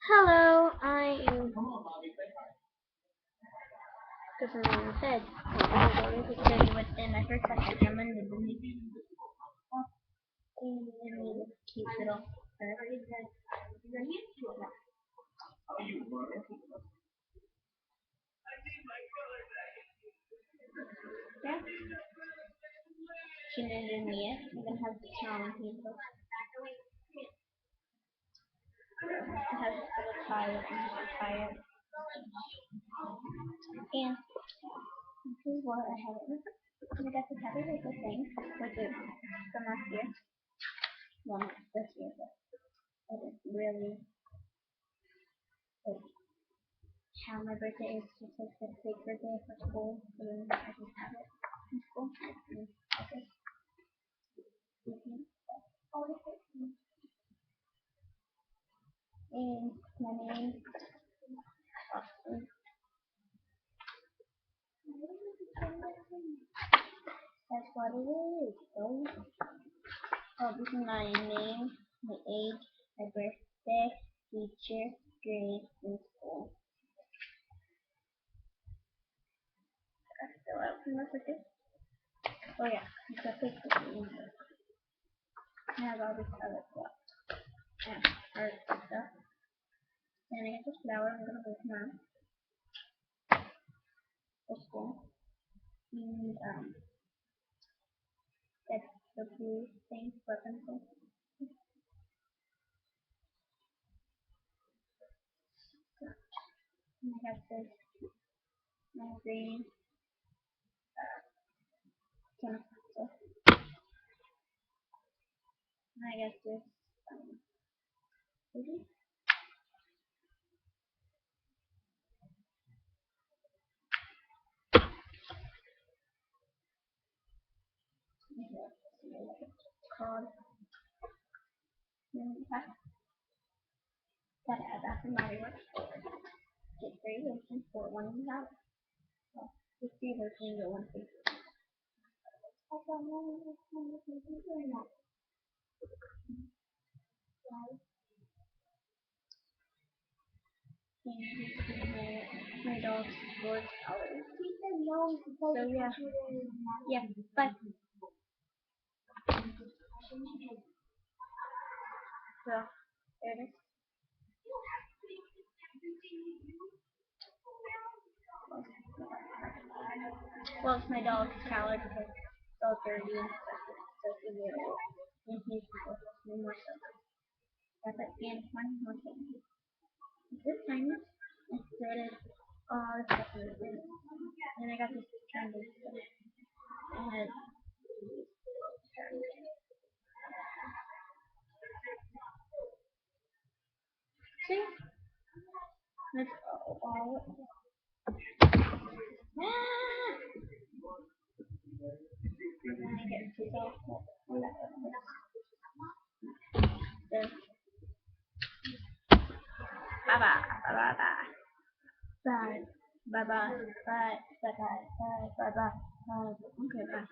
Hello, I am Superman said. This is going to be within my first second. I'm going to do this cute little yeah. She named Mia. I'm going to have the town people. It has this little tire and tire. And this is what I have. I got this happy little thing with it from last year. Well, not this year, but I just really like how my birthday is just like the big birthday for school. So then I just have it in school. Okay. And my name that's what it is. Oh, this is my name, my age, my birthday, teacher, grade, and school. So can I put this? Oh yeah, I got this in here. I have all this other stuff. And art and stuff. And I got this flower I'm gonna put now. For school. And that's the blue thing for pencil. And I got this green pencil. And I got this called that has after my work get 3 versions for one and a half. So 50 versions or 150. I don't know if it's on the computer or not. And my dog's sports colors. So yeah. Yeah, but so there it is. Well, it's my dog's collar because it's all dirty and stuff. So it's weird. And he's supposed to be more so. That's it. And one more thing. This time I started all the stuff in this. And I got this trendy stuff. And see? That's all. Bye bye. Bye bye bye. Bye. Bye bye. Bye. Bye bye. Bye bye bye. Bye. Okay, bye.